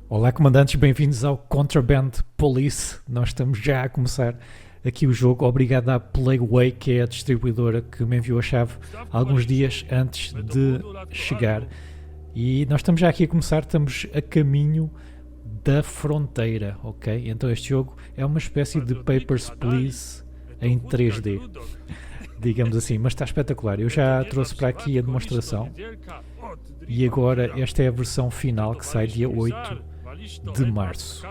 Olá, comandantes, bem-vindos ao Contraband Police. Nós estamos já a começar aqui o jogo. Obrigado à Playway, que é a distribuidora que me enviou a chave alguns dias antes de chegar. E nós estamos já aqui a começar, estamos a caminho da fronteira, ok? Então este jogo é uma espécie de Papers, Please em 3D, digamos assim, mas está espetacular. Eu já trouxe para aqui a demonstração e agora esta é a versão final que sai dia 8 de março.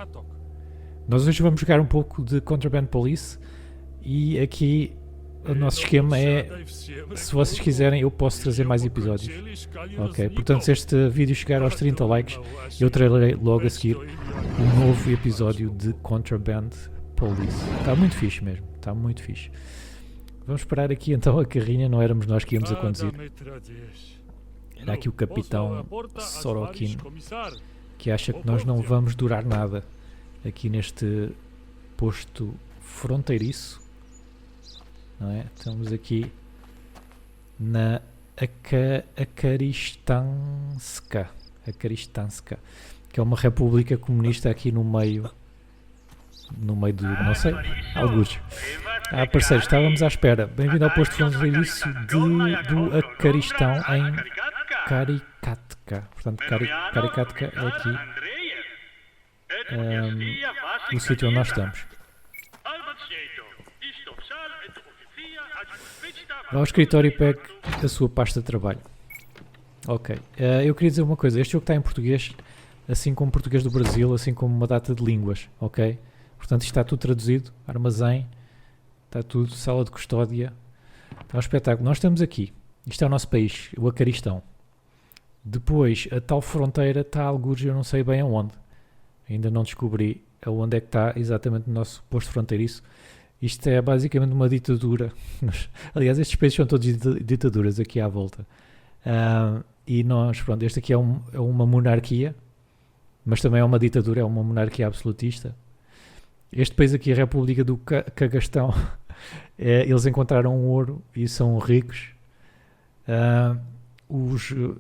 Nós hoje vamos jogar um pouco de Contraband Police e aqui o nosso esquema é, se vocês quiserem, eu posso trazer mais episódios. Ok, portanto, se este vídeo chegar aos 30 likes, eu trarei logo a seguir um novo episódio de Contraband Police. Está muito fixe mesmo, está muito fixe. Vamos parar aqui então a carrinha, não éramos nós que íamos a conduzir. Era aqui o capitão Sorokin, que acha que nós não vamos durar nada aqui neste posto fronteiriço, não é? Estamos aqui na Akaristanska, que é uma república comunista aqui no meio do, não sei, alguns. Parceiro, estávamos à espera. Bem-vindo ao posto fronteiriço do Acaristão em Karikatka. Portanto, Karikatka é aqui o sítio onde nós estamos. Vá ao escritório e pegue a sua pasta de trabalho. Ok. Eu queria dizer uma coisa. Este jogo está em português, assim como português do Brasil, assim como uma data de línguas. Ok? Portanto, isto está tudo traduzido. Armazém. Está tudo. Sala de custódia. Está um espetáculo. Nós estamos aqui. Isto é o nosso país, o Acaristão. Depois, a tal fronteira está a algures, eu não sei bem aonde. Ainda não descobri aonde é que está exatamente o nosso posto fronteiriço. Isto é basicamente uma ditadura. Aliás, estes países são todos ditaduras aqui à volta. E nós, pronto, este aqui é uma monarquia, mas também é uma ditadura, é uma monarquia absolutista. Este país aqui, a República do Cagastão, eles encontraram ouro e são ricos.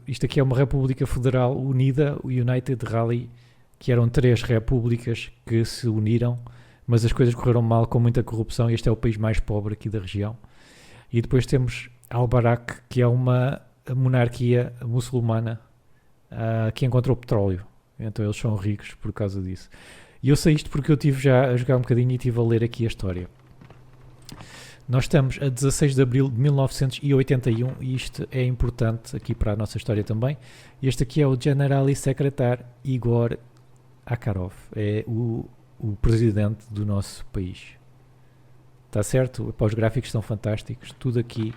Isto aqui é uma República Federal Unida, o United Rally, que eram 3 repúblicas que se uniram, mas as coisas correram mal com muita corrupção e este é o país mais pobre aqui da região. E depois temos Al-Barak, que é uma monarquia muçulmana que encontrou petróleo. Então eles são ricos por causa disso. E eu sei isto porque eu estive já a jogar um bocadinho e estive a ler aqui a história. Nós estamos a 16 de abril de 1981 e isto é importante aqui para a nossa história também. Este aqui é o General Secretary Igor Akharov, é o presidente do nosso país. Está certo? Os gráficos estão fantásticos, tudo aqui.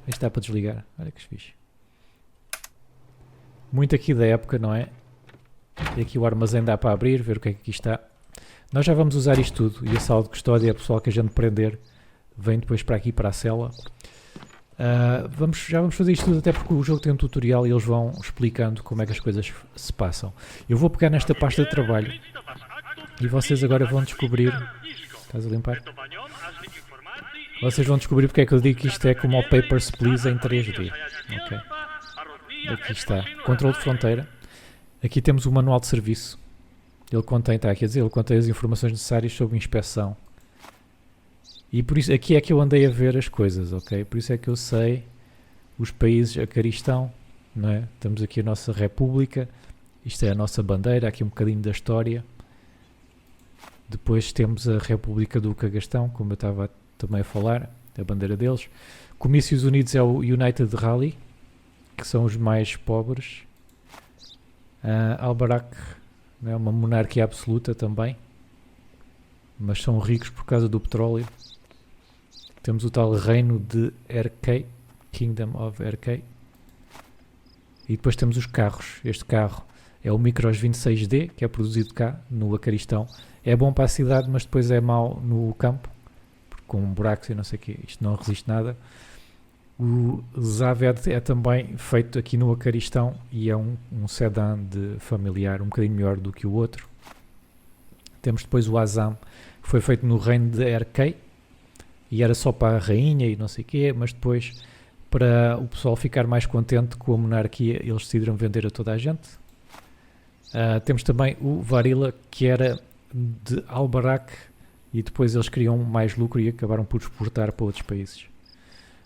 Está para desligar, olha que fixe. Muito aqui da época, não é? E aqui o armazém dá para abrir, ver o que é que aqui está. Nós já vamos usar isto tudo e a sala de custódia é o pessoal que a gente prender. Vem depois para aqui para a cela. Já vamos fazer isto tudo até porque o jogo tem um tutorial e eles vão explicando como é que as coisas se passam. Eu vou pegar nesta pasta de trabalho e vocês agora vão descobrir. Estás a limpar? Vocês vão descobrir porque é que eu digo que isto é como o Papers, Please em 3D. Ok. Aqui está. Controle de fronteira. Aqui temos o manual de serviço. Ele contém as informações necessárias sobre inspeção. E por isso, aqui é que eu andei a ver as coisas, ok? Por isso é que eu sei os países Acaristão, não é? Temos aqui a nossa república, isto é a nossa bandeira, aqui um bocadinho da história. Depois temos a República do Cagastão, como eu estava também a falar, a bandeira deles. Comícios Unidos é o United Rally, que são os mais pobres. Al-Barak é uma monarquia absoluta também, mas são ricos por causa do petróleo. Temos o tal reino de RK, Kingdom of RK. E depois temos os carros. Este carro é o Micros 26D, que é produzido cá, no Acaristão. É bom para a cidade, mas depois é mau no campo, com buracos e não sei o quê. Isto não resiste nada. O Zaved é também feito aqui no Acaristão e é um sedã de familiar, um bocadinho melhor do que o outro. Temos depois o Azam, que foi feito no reino de RK. E era só para a rainha e não sei o quê, mas depois, para o pessoal ficar mais contente com a monarquia, eles decidiram vender a toda a gente. Temos também o Varila, que era de Albarak, e depois eles queriam mais lucro e acabaram por exportar para outros países.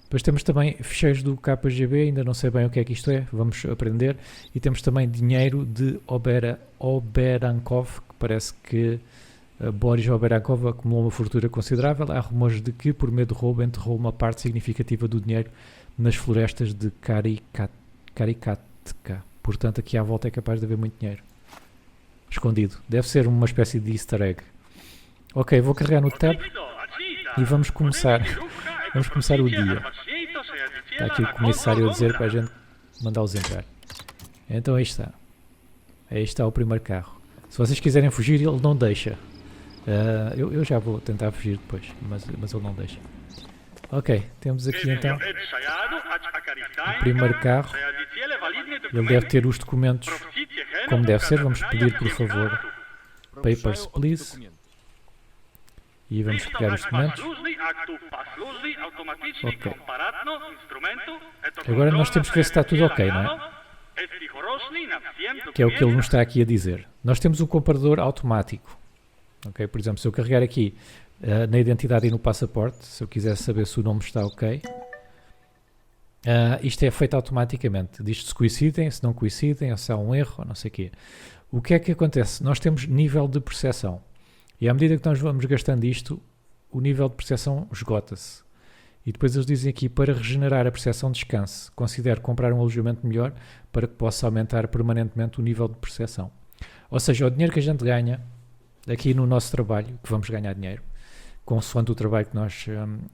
Depois temos também ficheiros do KGB, ainda não sei bem o que é que isto é, vamos aprender. E temos também dinheiro de Oberankov, que parece que Boris Oberankov acumulou uma fortuna considerável. Há rumores de que, por medo de roubo, enterrou uma parte significativa do dinheiro nas florestas de Karikatka. Portanto, aqui à volta é capaz de haver muito dinheiro escondido. Deve ser uma espécie de easter egg. Ok, vou carregar no tab e vamos começar o dia. Está aqui o comissário a dizer para a gente mandá-los entrar. Então aí está. Aí está o primeiro carro. Se vocês quiserem fugir, ele não deixa. Eu já vou tentar fugir depois, mas ele não deixa. Ok, temos aqui então o primeiro carro. Ele deve ter os documentos como deve ser. Vamos pedir, por favor, papers, please. E vamos pegar os documentos. Ok. Agora nós temos que ver se está tudo ok, não é? Que é o que ele nos está aqui a dizer. Nós temos um comparador automático. Ok? Por exemplo, se eu carregar aqui na identidade e no passaporte, se eu quiser saber se o nome está ok, isto é feito automaticamente. Diz se coincidem, se não coincidem, ou se há um erro, ou não sei o quê. O que é que acontece? Nós temos nível de percepção. E à medida que nós vamos gastando isto, o nível de percepção esgota-se. E depois eles dizem aqui, para regenerar a percepção, descanse. Considere comprar um alojamento melhor para que possa aumentar permanentemente o nível de percepção. Ou seja, o dinheiro que a gente ganha aqui no nosso trabalho, que vamos ganhar dinheiro, consoante o trabalho que nós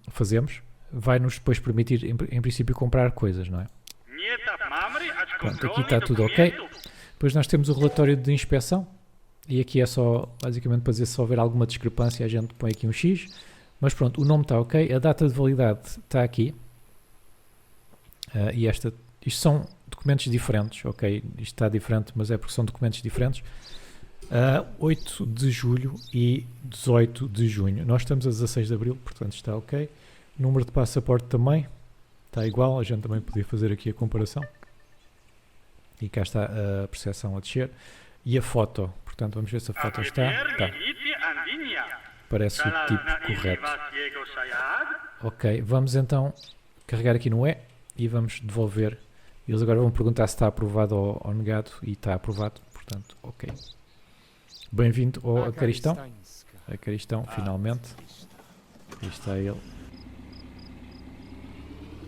fazemos, vai-nos depois permitir, em princípio, comprar coisas, não é? Pronto, aqui está tudo ok. Depois nós temos o relatório de inspeção. E aqui é só, basicamente, para dizer se houver alguma discrepância, a gente põe aqui um X. Mas pronto, o nome está ok. A data de validade está aqui. E isto são documentos diferentes, ok? Isto está diferente, mas é porque são documentos diferentes. 8 de julho e 18 de junho. Nós estamos a 16 de abril, portanto está ok. Número de passaporte também está igual. A gente também podia fazer aqui a comparação. E cá está a percepção a descer. E a foto, portanto vamos ver se a foto está. Tá. Parece o tipo correto. Ok, vamos então carregar aqui no E e vamos devolver. Eles agora vão perguntar se está aprovado ou negado e está aprovado, portanto, ok. Bem-vindo ao Acaristão. Acaristão, finalmente. Aqui está ele.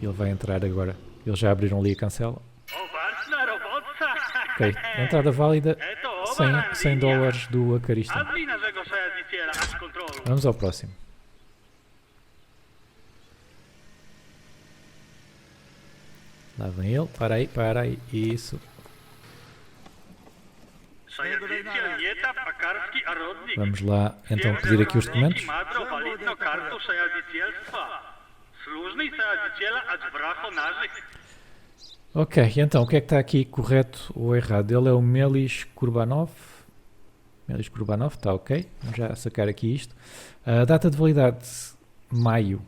Ele vai entrar agora. Eles já abriram ali a cancela. Ok, entrada válida, $100 do Acaristão. Vamos ao próximo. Lá vem ele, para aí, isso. Vamos lá então pedir aqui os documentos. Ok, então o que é que está aqui correto ou errado? Ele é o Melis Kurbanov. Melis Kurbanov, está ok. Vamos já sacar aqui isto. A data de validade, maio.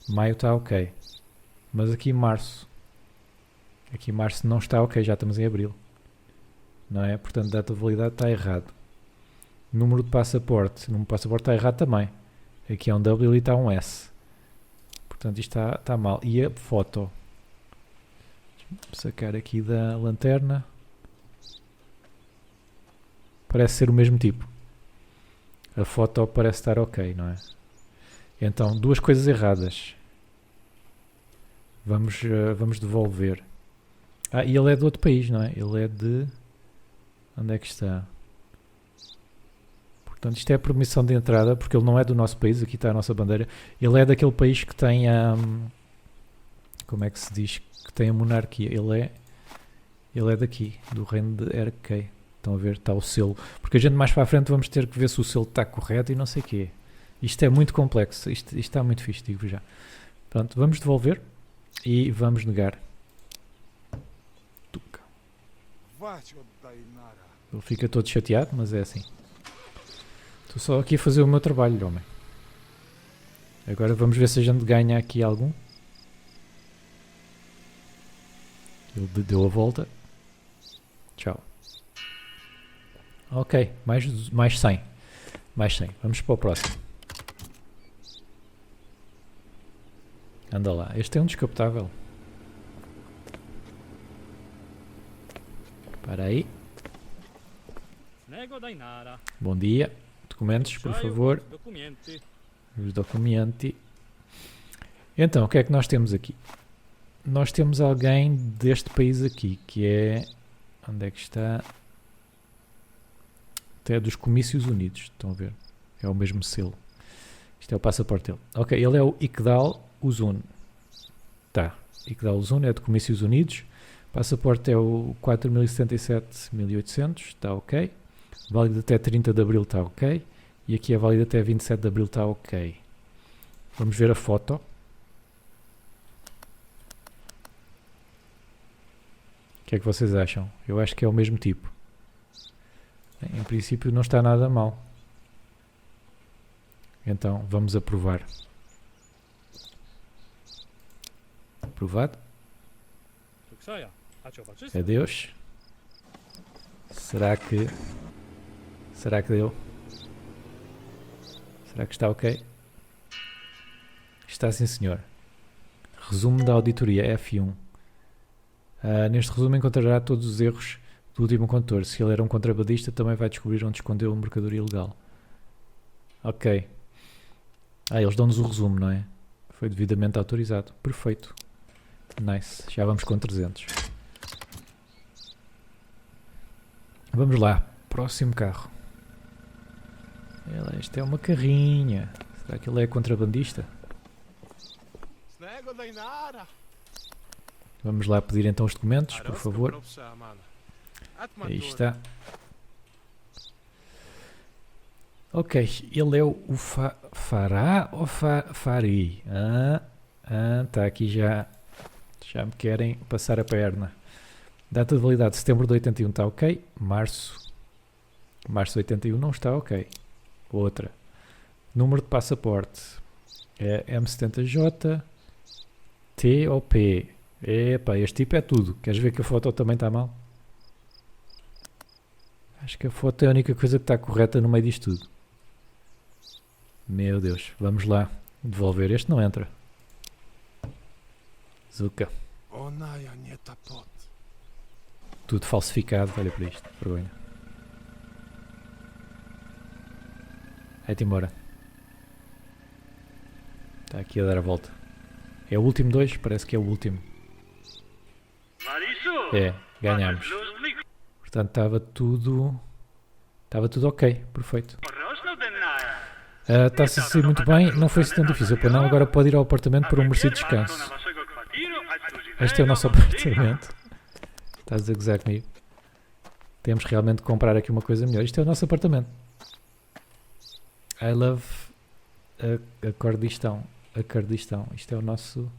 Maio está ok. Mas aqui março. Aqui março não está ok, já estamos em abril. Não é? Portanto, data de validade está errado. Número de passaporte. Número de passaporte está errado também. Aqui é um W e está um S. Portanto, isto está mal. E a foto? Sacar aqui da lanterna. Parece ser o mesmo tipo. A foto parece estar ok, não é? Então, duas coisas erradas. Vamos devolver. E ele é de outro país, não é? Ele é de... Onde é que está? Portanto, isto é a permissão de entrada, porque ele não é do nosso país. Aqui está a nossa bandeira. Ele é daquele país que tem a... Como é que se diz? Que tem a monarquia. Ele é daqui, do reino de RK. Estão a ver? Está o selo. Porque a gente mais para a frente vamos ter que ver se o selo está correto e não sei o quê. Isto é muito complexo. Isto está muito fixe, digo já. Pronto, vamos devolver e vamos negar. Tuca. Ele fica todo chateado, mas é assim. Estou só aqui a fazer o meu trabalho, homem. Agora vamos ver se a gente ganha aqui algum. Ele deu a volta. Tchau. Ok, mais 100. Mais 100. Vamos para o próximo. Anda lá. Este é um descapotável. Para aí. Bom dia. Documentos, por favor. Os documentos. Então, o que é que nós temos aqui? Nós temos alguém deste país aqui, que é... Onde é que está? É dos Comícios Unidos, estão a ver? É o mesmo selo. Isto é o passaporte dele. Ok, ele é o Iqdal Uzun. Tá, Iqdal Uzun é de Comícios Unidos. Passaporte é o 4077-1800, está ok. Válido até 30 de Abril, está ok. E aqui é válido até 27 de Abril, está ok. Vamos ver a foto. O que é que vocês acham? Eu acho que é o mesmo tipo. Em princípio não está nada mal. Então vamos aprovar. Aprovado. Adeus. Será que deu? Será que está ok? Está sim, senhor. Resumo da auditoria F1. Neste resumo encontrará todos os erros do último condutor. Se ele era um contrabandista, também vai descobrir onde escondeu a mercadoria ilegal. Ok. Eles dão-nos o resumo, não é? Foi devidamente autorizado. Perfeito. Nice. Já vamos com 300. Vamos lá. Próximo carro. Este é uma carrinha. Será que ele é contrabandista? Vamos lá pedir então os documentos, por favor. Aí está. Ok, ele é o Fará ou Fari? Está aqui já me querem passar a perna. Data de validade setembro de 81 está ok. Março de 81 não está ok. Outra. Número de passaporte é M70J T ou P. Epá, este tipo é tudo. Queres ver que a foto também está mal? Acho que a foto é a única coisa que está correta no meio disto tudo. Meu Deus, vamos lá devolver. Este não entra. Zuka. Tudo falsificado, olha para isto. Vergonha. Vai-te embora. Está aqui a dar a volta. É o último 2? Parece que é o último. É, ganhámos. Portanto, estava tudo ok, perfeito. Está-se a sair muito bem, não foi tão difícil para não. Agora pode ir ao apartamento para um merecido descanso. Este é o nosso apartamento. Estás a gozar comigo? Temos realmente de comprar aqui uma coisa melhor. Isto é o nosso apartamento. I love a Kurdistão. A Kurdistão. Isto é o nosso...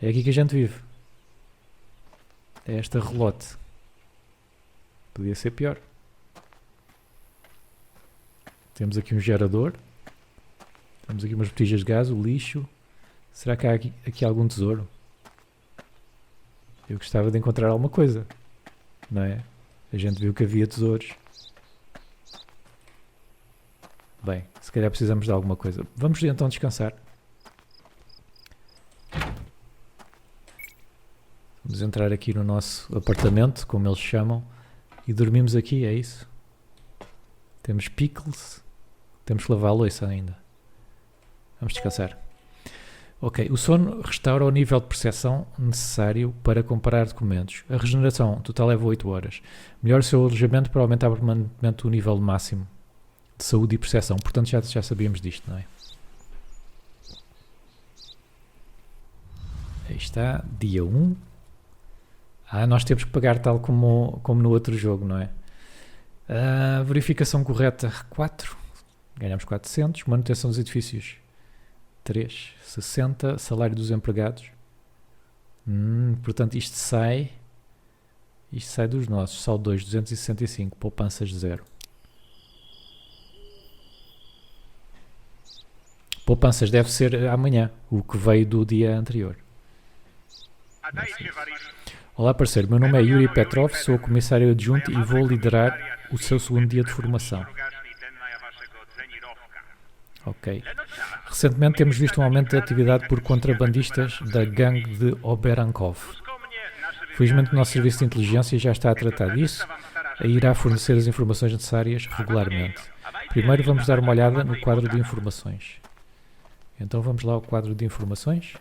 É aqui que a gente vive. É esta relote. Podia ser pior. Temos aqui um gerador. Temos aqui umas botijas de gás, o lixo. Será que há aqui algum tesouro? Eu gostava de encontrar alguma coisa. Não é? A gente viu que havia tesouros. Bem, se calhar precisamos de alguma coisa. Vamos então descansar. Vamos entrar aqui no nosso apartamento, como eles chamam, e dormimos aqui, é isso? Temos pickles. Temos que lavar a louça ainda. Vamos descansar. Ok, o sono restaura o nível de percepção necessário para comparar documentos. A regeneração total leva 8 horas. Melhora o seu alojamento para aumentar permanentemente o nível máximo de saúde e percepção. Portanto, já sabíamos disto, não é? Aí está, dia 1. Nós temos que pagar tal como no outro jogo, não é? Verificação correta 4. Ganhamos 400. Manutenção dos edifícios 3. 60. Salário dos empregados. Portanto, isto sai dos nossos. Saldo 2, 265. Poupanças 0. Poupanças deve ser amanhã, o que veio do dia anterior. Olá parceiro, meu nome é Yuri Petrov, sou o comissário adjunto e vou liderar o seu segundo dia de formação. Ok. Recentemente temos visto um aumento de atividade por contrabandistas da gangue de Oberankov. Felizmente o nosso serviço de inteligência já está a tratar disso e irá fornecer as informações necessárias regularmente. Primeiro vamos dar uma olhada no quadro de informações. Então vamos lá ao quadro de informações.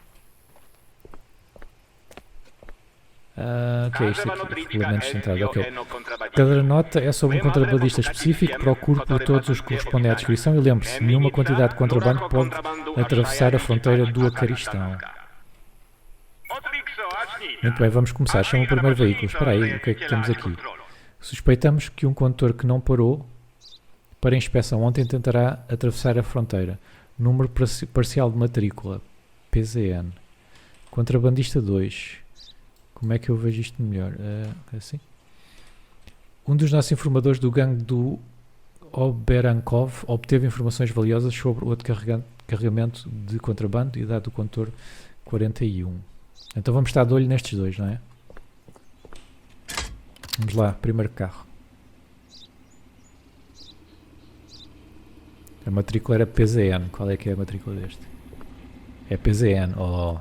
Ok, isto aqui, regulamentos de entrada, ok. Cada nota é sobre um contrabandista específico, procure por todos os que correspondem à descrição e lembre-se, nenhuma quantidade de contrabando pode atravessar a fronteira do Aquaristão. Muito bem, vamos começar. Chama o primeiro veículo. Espera aí, o que é que temos aqui? Suspeitamos que um condutor que não parou para inspeção ontem tentará atravessar a fronteira. Número parcial de matrícula, PZN. Contrabandista 2. Como é que eu vejo isto melhor? Assim? Um dos nossos informadores do gangue do Oberankov obteve informações valiosas sobre outro carregamento de contrabando e idade do condutor 41. Então vamos estar de olho nestes dois, não é? Vamos lá, primeiro carro. A matrícula era PZN. Qual é que é a matrícula deste? É PZN. Oh.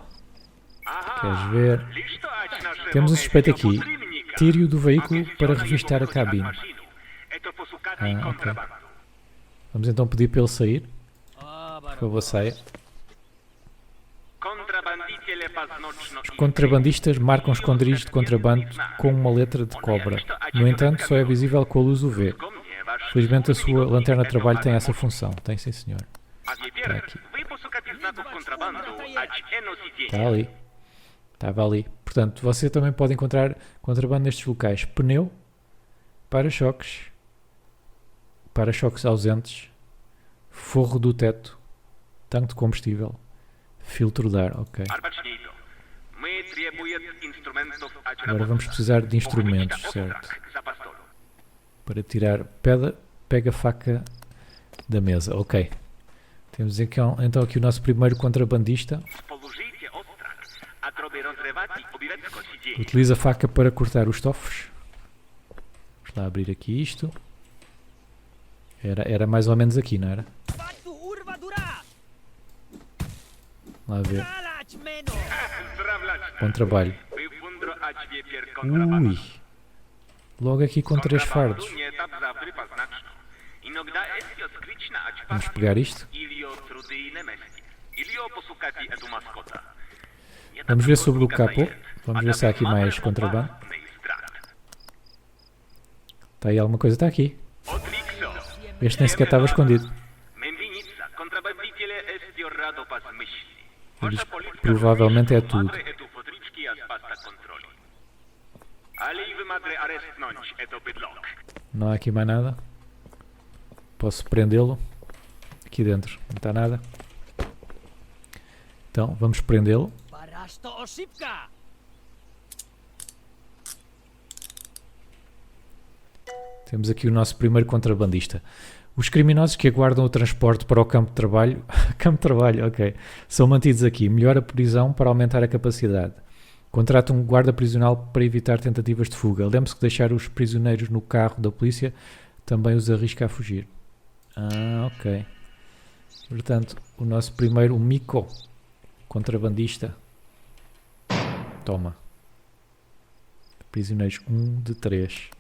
Queres ver? Temos um suspeito aqui. Tire-o do veículo para revistar a cabine. Ok. Vamos então pedir para ele sair. Por favor, saia. Os contrabandistas marcam esconderijos de contrabando com uma letra de cobra. No entanto, só é visível com a luz UV. Felizmente a sua lanterna de trabalho tem essa função. Tem, sim senhor. Está aqui. Está ali. Estava ali. Portanto, você também pode encontrar contrabando nestes locais. Pneu, para-choques ausentes, forro do teto, tanque de combustível, filtro de ar. Ok. Agora vamos precisar de instrumentos, certo? Para tirar pega a faca da mesa. Ok. Temos então aqui o nosso primeiro contrabandista. Utiliza a faca para cortar os estofos. Vamos lá abrir aqui isto. Era mais ou menos aqui, não era? Lá ver. Bom trabalho. Ui. Logo aqui com 3 fardos. Vamos pegar isto. Vamos ver sobre o capô. Vamos ver se há aqui mais contrabando. Está aí alguma coisa? Está aqui. Este nem sequer estava escondido. Provavelmente é tudo. Não há aqui mais nada. Posso prendê-lo. Aqui dentro não está nada. Então vamos prendê-lo. Temos aqui o nosso primeiro contrabandista. Os criminosos que aguardam o transporte para o campo de trabalho, ok, são mantidos aqui. Melhora a prisão para aumentar a capacidade. Contrata um guarda prisional para evitar tentativas de fuga. Lembre-se que deixar os prisioneiros no carro da polícia também os arrisca a fugir. Ok. Portanto, o nosso primeiro, o Miko, contrabandista. Toma. Prisioneiros 1 de 3.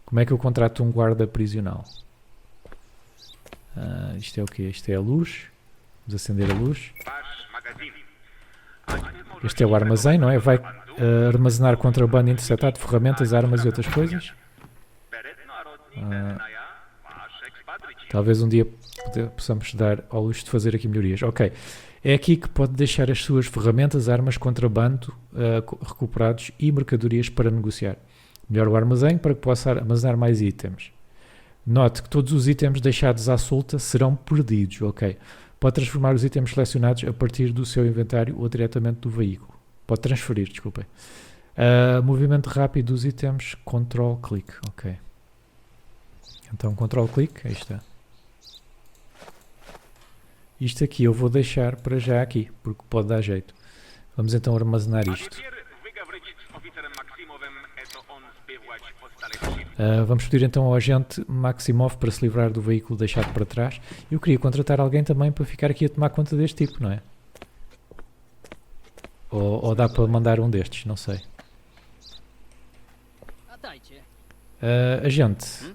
Como é que eu contrato um guarda prisional? Isto é o quê? Isto é a luz. Vamos acender a luz. Este é o armazém, não é? Vai armazenar contrabando interceptado, ferramentas, armas e outras coisas. Talvez um dia possamos dar ao luxo de fazer aqui melhorias. Ok. É aqui que pode deixar as suas ferramentas, armas, contrabando recuperados e mercadorias para negociar. Melhor o armazém para que possa armazenar mais itens. Note que todos os itens deixados à solta serão perdidos. Ok. Pode transformar os itens selecionados a partir do seu inventário ou diretamente do veículo. Pode transferir, desculpem. Movimento rápido dos itens, Ctrl click. Ok. Então Ctrl click, aí está. Isto aqui eu vou deixar para já aqui, porque pode dar jeito. Vamos então armazenar isto. Vamos pedir então ao agente Maximov para se livrar do veículo deixado para trás. Eu queria contratar alguém também para ficar aqui a tomar conta deste tipo, não é? Ou dá para mandar um destes, não sei. Agente,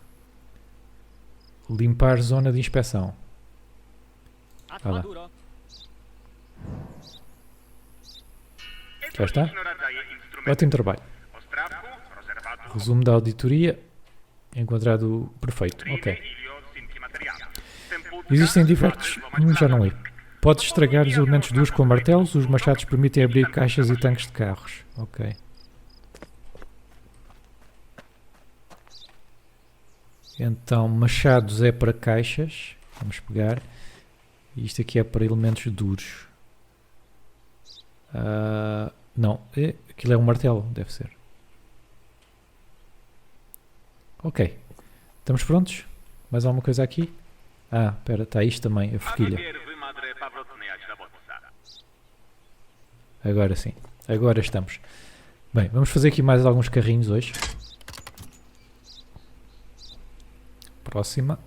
limpar zona de inspeção. Vai lá. Já está? Ótimo trabalho. Resumo da auditoria. Encontrado perfeito. Ok. Existem diversos. Já não li. Podes estragar os elementos duros com martelos. Os machados permitem abrir caixas e tanques de carros. Ok. Então, machados é para caixas. Vamos pegar. E isto aqui é para elementos duros. Não, aquilo é um martelo, deve ser. Ok. Estamos prontos? Mais alguma coisa aqui? Espera, está isto também, a forquilha. Agora sim. Agora estamos. Bem, vamos fazer aqui mais alguns carrinhos hoje. Próxima.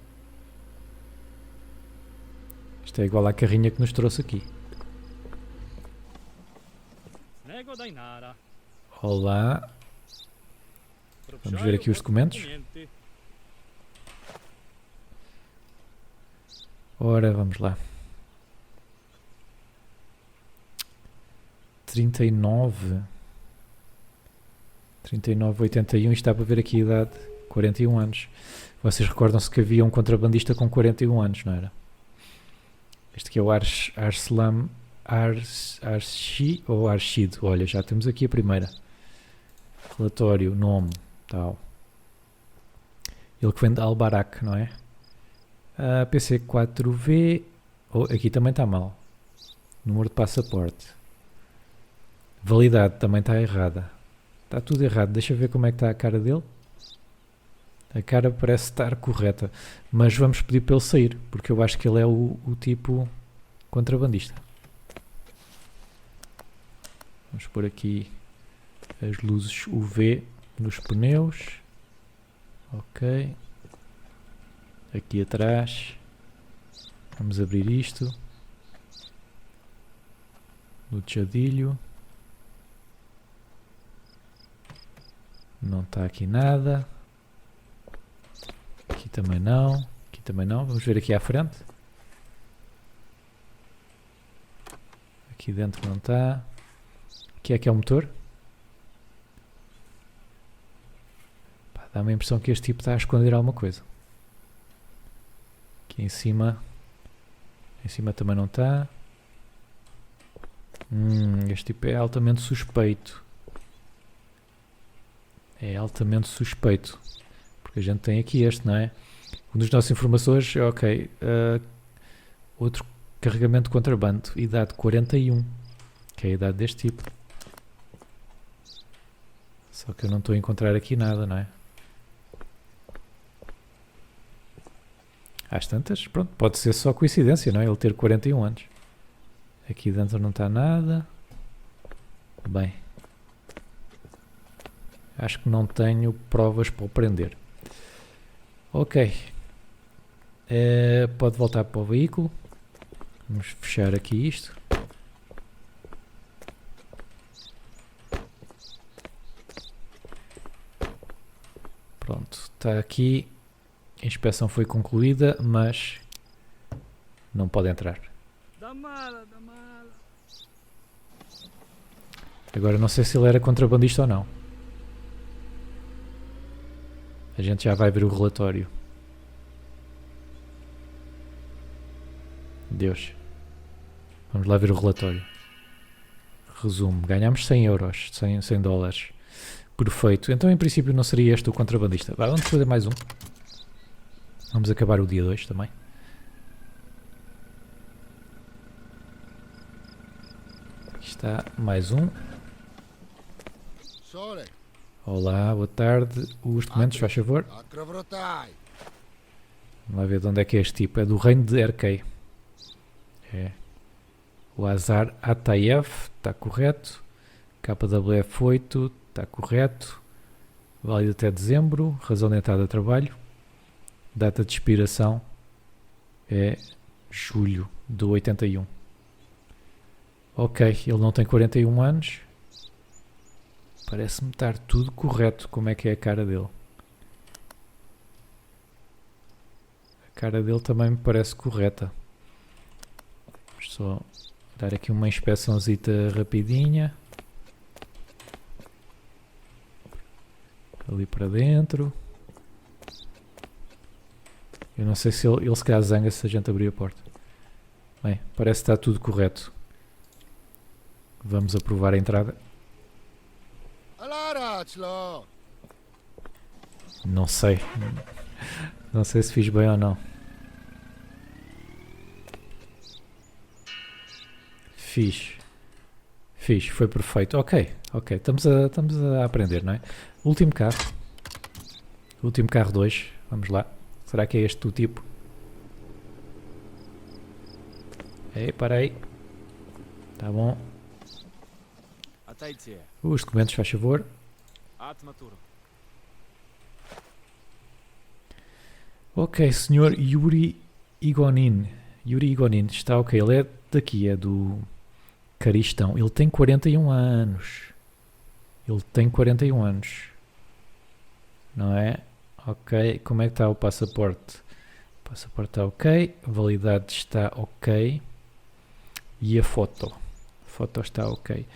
Isto é igual à carrinha que nos trouxe aqui. Olá. Vamos ver aqui os documentos. Ora, vamos lá. 39. 39,81. Isto está para ver aqui a idade. 41 anos. Vocês recordam-se que havia um contrabandista com 41 anos, não era? Este aqui é o Arslan Arshi ou Arshid. Olha, já temos aqui a primeira. Relatório, nome, tal. Ele que vem de Al-Barak, não é? PC4V. Aqui também está mal. Número de passaporte. Validade também está errada. Está tudo errado. Deixa eu ver como é que está a cara dele. A cara parece estar correta. Mas vamos pedir para ele sair. Porque eu acho que ele é o tipo contrabandista. Vamos pôr aqui as luzes UV nos pneus. Ok. Aqui atrás. Vamos abrir isto. Luchadilho. Não está aqui nada. Aqui também não. Aqui também não. Vamos ver aqui à frente. Aqui dentro não está. Aqui é que é o motor. Dá-me a impressão que este tipo está a esconder alguma coisa. Aqui em cima. Em cima também não está. Este tipo é altamente suspeito. É altamente suspeito. Porque a gente tem aqui este, não é? Um dos nossos informadores, ok. Outro carregamento de contrabando. Idade 41. Que é a idade deste tipo. Só que eu não estou a encontrar aqui nada, não é? Às tantas, pronto, pode ser só coincidência, não é? Ele ter 41 anos. Aqui dentro não está nada. Bem. Acho que não tenho provas para o prender. Ok. Pode voltar para o veículo. Vamos fechar aqui isto. Pronto, está aqui. A inspeção foi concluída, mas não pode entrar. Agora não sei se ele era contrabandista ou não. A gente já vai ver o relatório. Deus. Vamos lá ver o relatório. Resumo. Ganhámos 100 euros, 100 dólares. Perfeito. Então em princípio não seria este o contrabandista. Vamos fazer mais um. Vamos acabar o dia 2 também. Aqui está mais um. Olá, boa tarde. Os documentos, faz favor. Vamos lá ver de onde é que é este tipo. É do reino de Erkei. É. O Azar Atayev está correto. KWF8 está correto. Válido até dezembro. Razão de entrada de trabalho. Data de expiração é julho de 81. Ok, ele não tem 41 anos. Parece-me estar tudo correto. Como é que é a cara dele? A cara dele também me parece correta. Vamos só dar aqui uma inspeçãozita rapidinha. Ali para dentro. Eu não sei se ele se calhar zanga se a gente abrir a porta. Bem, parece que está tudo correto. Vamos aprovar a entrada. Não sei. Não sei se fiz bem ou não. Fiz. Foi perfeito. Ok. Estamos a aprender, não é? Último carro. Último carro 2. Vamos lá. Será que é este o tipo? Ei, para aí. Tá bom. Os documentos, faz favor. Ok, senhor Yuri Igonin. Yuri Igonin, está ok. Ele é daqui, é do Caristão. Ele tem 41 anos. Não é? Ok. Como é que está o passaporte? O passaporte está ok. A validade está ok. E a foto? A foto está ok.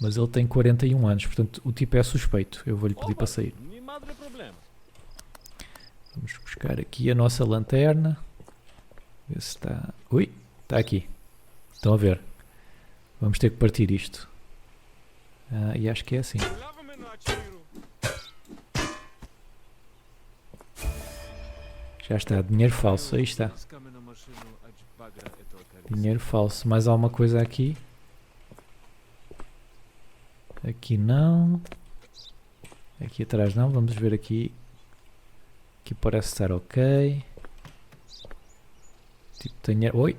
Mas ele tem 41 anos, portanto o tipo é suspeito. Eu vou-lhe pedir para sair. Vamos buscar aqui a nossa lanterna. Ver se está... Ui, está aqui. Estão a ver? Vamos ter que partir isto. E acho que é assim. Já está, dinheiro falso, aí está. Dinheiro falso. Mais alguma coisa aqui? Aqui não. Aqui atrás não, vamos ver aqui. Aqui parece estar ok. Tipo, tenho... Oi!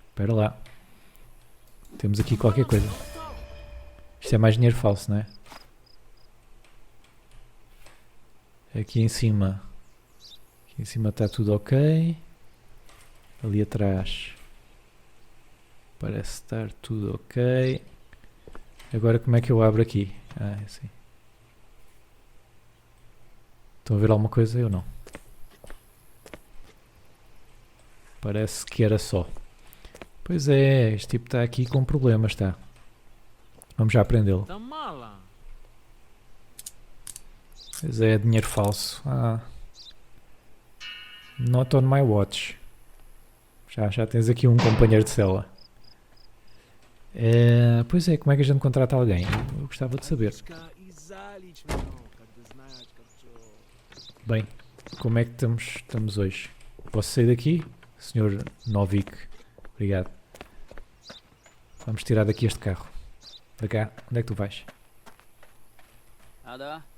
Espera lá. Temos aqui qualquer coisa. Isto é mais dinheiro falso, não é? Aqui em cima. Aqui em cima está tudo ok. Ali atrás. Parece estar tudo ok. Agora como é que eu abro aqui? É assim. Estão a ver alguma coisa? Eu não. Parece que era só. Pois é, este tipo está aqui com problemas, está. Vamos já aprendê-lo. Pois é, dinheiro falso. Not on my watch. Já tens aqui um companheiro de cela. Pois é, como é que a gente contrata alguém? Eu gostava de saber. Bem, como é que estamos hoje? Posso sair daqui? Senhor Novik, obrigado. Vamos tirar daqui este carro. Para cá, onde é que tu vais?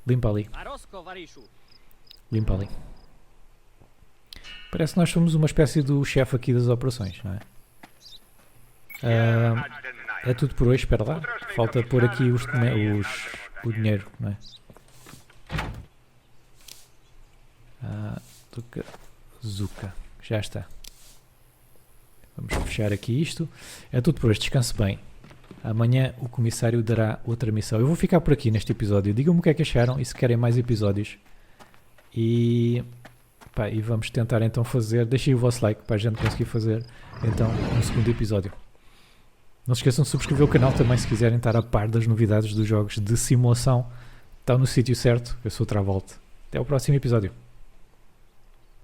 Limpa ali. Limpa ali. Parece que nós somos uma espécie do chefe aqui das operações, não é? É tudo por hoje, espera lá. Falta pôr aqui o dinheiro, não é? Zuka. Já está. Vamos fechar aqui isto. É tudo por hoje, descanse bem. Amanhã o comissário dará outra missão. Eu vou ficar por aqui neste episódio. Digam-me o que é que acharam e se querem mais episódios. E vamos tentar então fazer. Deixem o vosso like para a gente conseguir fazer então um segundo episódio. Não se esqueçam de subscrever o canal também se quiserem estar a par das novidades dos jogos de simulação. Estão no sítio certo. Eu sou o Travolta. Até o próximo episódio.